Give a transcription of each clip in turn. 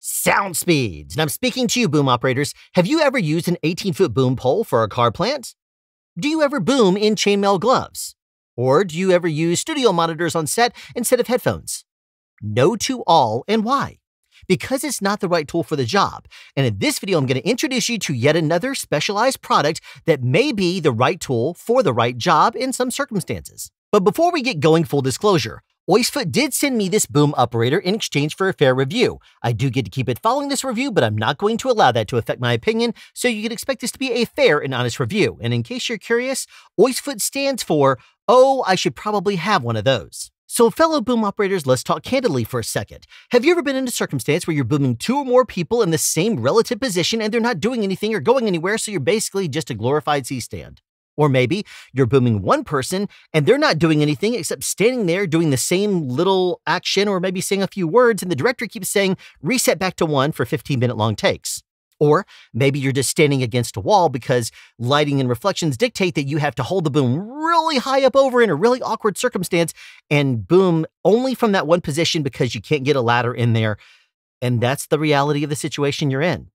sound speeds. And I'm speaking to you, boom operators. Have you ever used an 18-foot boom pole for a car plant? Do you ever boom in chainmail gloves? Or do you ever use studio monitors on set instead of headphones? No to all, and why? Because it's not the right tool for the job. And in this video, I'm going to introduce you to yet another specialized product that may be the right tool for the right job in some circumstances. But before we get going, full disclosure, Oisphoot did send me this Boom Uperator in exchange for a fair review. I do get to keep it following this review, but I'm not going to allow that to affect my opinion, so you can expect this to be a fair and honest review. And in case you're curious, Oisphoot stands for, oh, I should probably have one of those. So fellow boom operators, let's talk candidly for a second. Have you ever been in a circumstance where you're booming two or more people in the same relative position and they're not doing anything or going anywhere, so you're basically just a glorified C-stand? Or maybe you're booming one person and they're not doing anything except standing there doing the same little action or maybe saying a few words, and the director keeps saying, reset back to 1 for 15-minute long takes. Or maybe you're just standing against a wall because lighting and reflections dictate that you have to hold the boom really high up over in a really awkward circumstance and boom only from that one position because you can't get a ladder in there. And that's the reality of the situation you're in.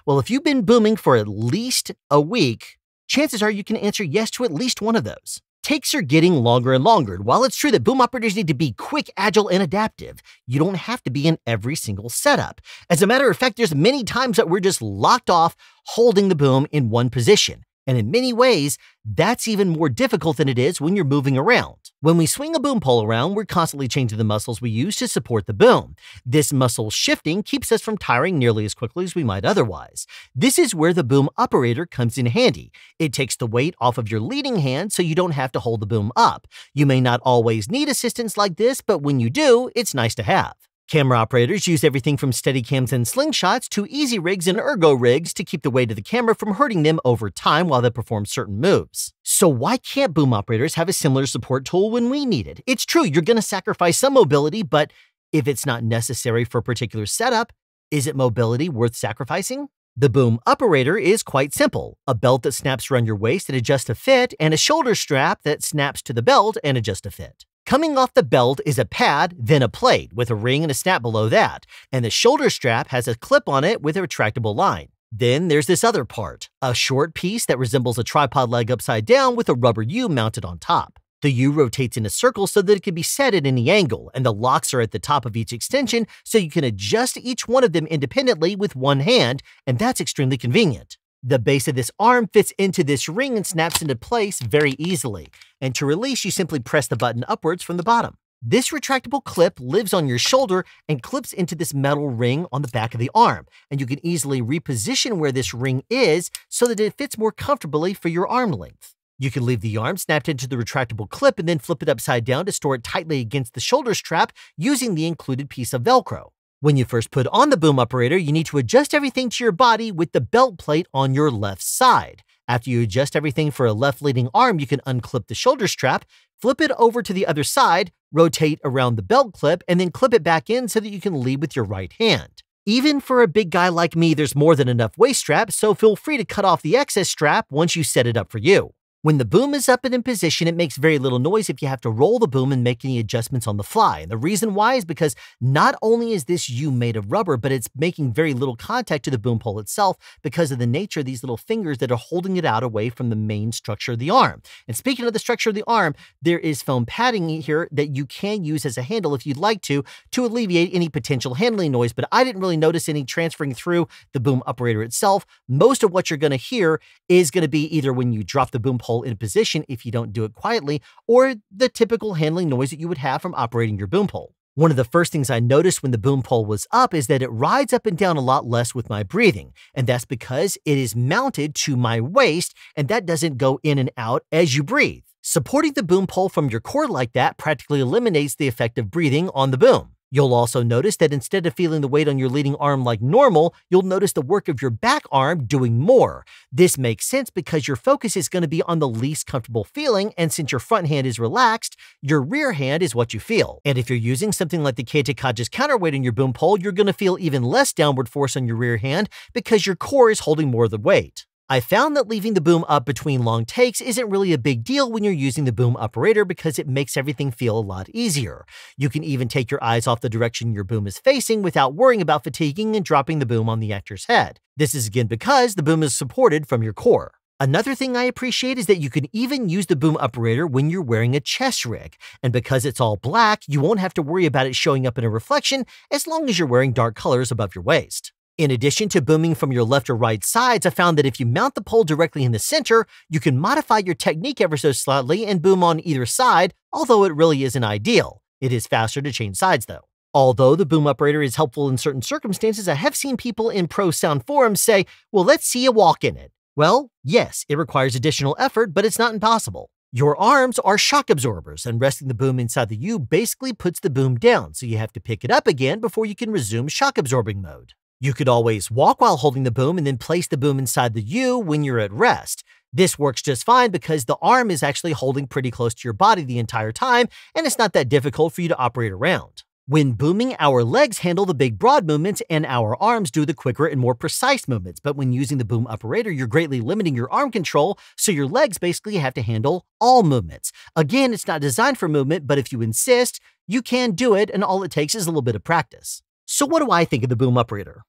Well, if you've been booming for at least a week, chances are you can answer yes to at least one of those. Takes are getting longer and longer. While it's true that boom operators need to be quick, agile, and adaptive, you don't have to be in every single setup. As a matter of fact, there's many times that we're just locked off holding the boom in one position. And in many ways, that's even more difficult than it is when you're moving around. When we swing a boom pole around, we're constantly changing the muscles we use to support the boom. This muscle shifting keeps us from tiring nearly as quickly as we might otherwise. This is where the boom operator comes in handy. It takes the weight off of your leading hand so you don't have to hold the boom up. You may not always need assistance like this, but when you do, it's nice to have. Camera operators use everything from Steadicams and slingshots to easy rigs and ergo rigs to keep the weight of the camera from hurting them over time while they perform certain moves. So why can't boom operators have a similar support tool when we need it? It's true, you're going to sacrifice some mobility, but if it's not necessary for a particular setup, is it mobility worth sacrificing? The Boom Uperator is quite simple. A belt that snaps around your waist and adjusts to fit, and a shoulder strap that snaps to the belt and adjusts to fit. Coming off the belt is a pad, then a plate with a ring and a snap below that, and the shoulder strap has a clip on it with a retractable line. Then there's this other part, a short piece that resembles a tripod leg upside down with a rubber U mounted on top. The U rotates in a circle so that it can be set at any angle, and the locks are at the top of each extension so you can adjust each one of them independently with one hand, and that's extremely convenient. The base of this arm fits into this ring and snaps into place very easily. And to release, you simply press the button upwards from the bottom. This retractable clip lives on your shoulder and clips into this metal ring on the back of the arm. And you can easily reposition where this ring is so that it fits more comfortably for your arm length. You can leave the arm snapped into the retractable clip and then flip it upside down to store it tightly against the shoulder strap using the included piece of Velcro. When you first put on the Boom Uperator, you need to adjust everything to your body with the belt plate on your left side. After you adjust everything for a left leading arm, you can unclip the shoulder strap, flip it over to the other side, rotate around the belt clip, and then clip it back in so that you can lead with your right hand. Even for a big guy like me, there's more than enough waist strap, so feel free to cut off the excess strap once you set it up for you. When the boom is up and in position, it makes very little noise if you have to roll the boom and make any adjustments on the fly. And the reason why is because not only is this U made of rubber, but it's making very little contact to the boom pole itself because of the nature of these little fingers that are holding it out away from the main structure of the arm. And speaking of the structure of the arm, there is foam padding here that you can use as a handle if you'd like to alleviate any potential handling noise, but I didn't really notice any transferring through the Boom Uperator itself. Most of what you're going to hear is going to be either when you drop the boom pole in position if you don't do it quietly, or the typical handling noise that you would have from operating your boom pole. One of the first things I noticed when the boom pole was up is that it rides up and down a lot less with my breathing, and that's because it is mounted to my waist, and that doesn't go in and out as you breathe. Supporting the boom pole from your core like that practically eliminates the effect of breathing on the boom. You'll also notice that instead of feeling the weight on your leading arm like normal, you'll notice the work of your back arm doing more. This makes sense because your focus is going to be on the least comfortable feeling, and since your front hand is relaxed, your rear hand is what you feel. And if you're using something like the Keitakage's counterweight on your boom pole, you're going to feel even less downward force on your rear hand because your core is holding more of the weight. I found that leaving the boom up between long takes isn't really a big deal when you're using the Boom Uperator because it makes everything feel a lot easier. You can even take your eyes off the direction your boom is facing without worrying about fatiguing and dropping the boom on the actor's head. This is again because the boom is supported from your core. Another thing I appreciate is that you can even use the Boom Uperator when you're wearing a chest rig, and because it's all black, you won't have to worry about it showing up in a reflection as long as you're wearing dark colors above your waist. In addition to booming from your left or right sides, I found that if you mount the pole directly in the center, you can modify your technique ever so slightly and boom on either side, although it really isn't ideal. It is faster to change sides though. Although the Boom Uperator is helpful in certain circumstances, I have seen people in pro sound forums say, well, let's see you walk in it. Well, yes, it requires additional effort, but it's not impossible. Your arms are shock absorbers, and resting the boom inside the U basically puts the boom down, so you have to pick it up again before you can resume shock absorbing mode. You could always walk while holding the boom and then place the boom inside the U when you're at rest. This works just fine because the arm is actually holding pretty close to your body the entire time, and it's not that difficult for you to operate around. When booming, our legs handle the big broad movements and our arms do the quicker and more precise movements, but when using the Boom Uperator, you're greatly limiting your arm control, so your legs basically have to handle all movements. Again, it's not designed for movement, but if you insist, you can do it, and all it takes is a little bit of practice. So what do I think of the Boom Uperator?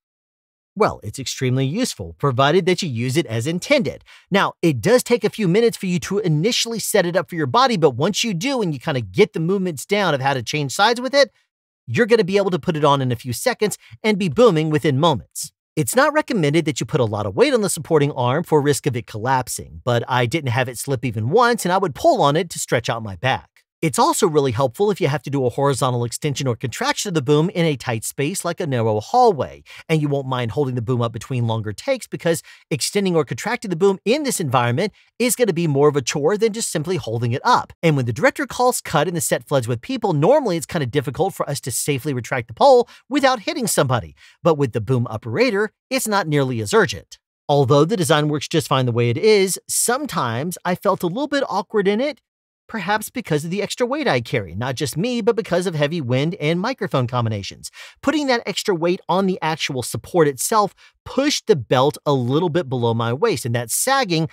Well, it's extremely useful, provided that you use it as intended. Now, it does take a few minutes for you to initially set it up for your body, but once you do and you kind of get the movements down of how to change sides with it, you're going to be able to put it on in a few seconds and be booming within moments. It's not recommended that you put a lot of weight on the supporting arm for risk of it collapsing, but I didn't have it slip even once and I would pull on it to stretch out my back. It's also really helpful if you have to do a horizontal extension or contraction of the boom in a tight space like a narrow hallway, and you won't mind holding the boom up between longer takes because extending or contracting the boom in this environment is going to be more of a chore than just simply holding it up. And when the director calls cut and the set floods with people, normally it's kind of difficult for us to safely retract the pole without hitting somebody, but with the Boom Uperator, it's not nearly as urgent. Although the design works just fine the way it is, sometimes I felt a little bit awkward in it, perhaps because of the extra weight I carry, not just me, but because of heavy wind and microphone combinations. Putting that extra weight on the actual support itself pushed the belt a little bit below my waist, and that sagging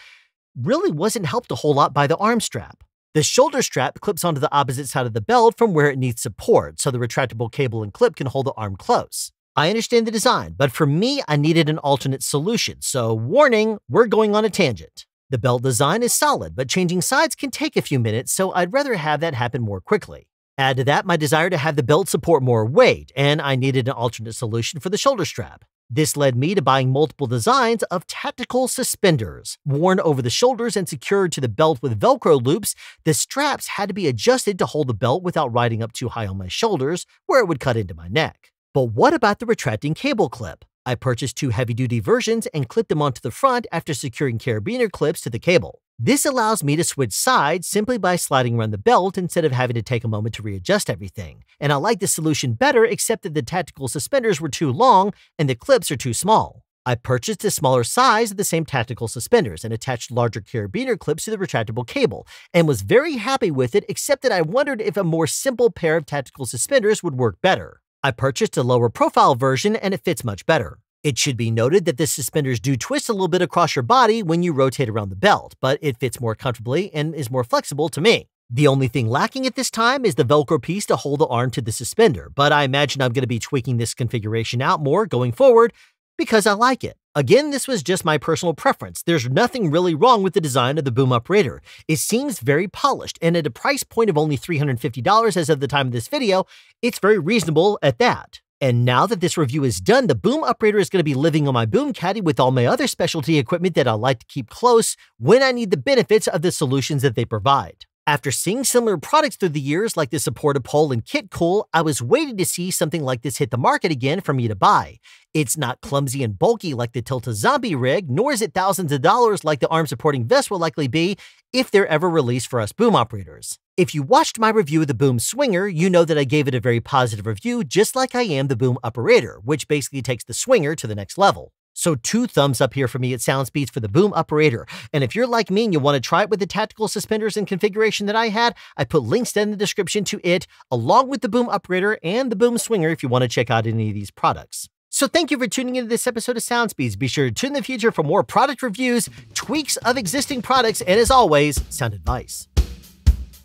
really wasn't helped a whole lot by the arm strap. The shoulder strap clips onto the opposite side of the belt from where it needs support, so the retractable cable and clip can hold the arm close. I understand the design, but for me, I needed an alternate solution, so warning, we're going on a tangent. The belt design is solid, but changing sides can take a few minutes, so I'd rather have that happen more quickly. Add to that my desire to have the belt support more weight, and I needed an alternate solution for the shoulder strap. This led me to buying multiple designs of tactical suspenders. Worn over the shoulders and secured to the belt with Velcro loops, the straps had to be adjusted to hold the belt without riding up too high on my shoulders, where it would cut into my neck. But what about the retracting cable clip? I purchased 2 heavy-duty versions and clipped them onto the front after securing carabiner clips to the cable. This allows me to switch sides simply by sliding around the belt instead of having to take a moment to readjust everything. And I like this solution better, except that the tactical suspenders were too long and the clips are too small. I purchased a smaller size of the same tactical suspenders and attached larger carabiner clips to the retractable cable, and was very happy with it, except that I wondered if a more simple pair of tactical suspenders would work better. I purchased a lower profile version and it fits much better. It should be noted that the suspenders do twist a little bit across your body when you rotate around the belt, but it fits more comfortably and is more flexible to me. The only thing lacking at this time is the Velcro piece to hold the arm to the suspender, but I imagine I'm going to be tweaking this configuration out more going forward because I like it. Again, this was just my personal preference. There's nothing really wrong with the design of the Boom Uperator. It seems very polished, and at a price point of only $350 as of the time of this video, it's very reasonable at that. And now that this review is done, the Boom Uperator is going to be living on my boom caddy with all my other specialty equipment that I like to keep close when I need the benefits of the solutions that they provide. After seeing similar products through the years like the supported pole and kit cool, I was waiting to see something like this hit the market again for me to buy. It's not clumsy and bulky like the Tilta Zombie rig, nor is it thousands of dollars like the arm supporting vest will likely be if they're ever released for us boom operators. If you watched my review of the Boom Swinger, you know that I gave it a very positive review, just like I am the Boom Uperator, which basically takes the Swinger to the next level. So 2 thumbs up here for me at SoundSpeeds for the Boom Uperator. And if you're like me and you want to try it with the tactical suspenders and configuration that I had, I put links down in the description to it, along with the Boom Uperator and the Boom Swinger if you want to check out any of these products. So thank you for tuning into this episode of Sound Speeds. Be sure to tune in the future for more product reviews, tweaks of existing products, and as always, sound advice.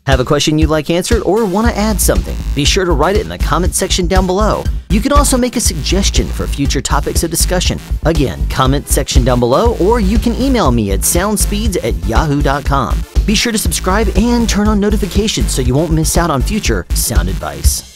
Have a question you'd like answered or want to add something? Be sure to write it in the comment section down below. You can also make a suggestion for future topics of discussion. Again, comment section down below, or you can email me at soundspeeds@yahoo.com. Be sure to subscribe and turn on notifications so you won't miss out on future sound advice.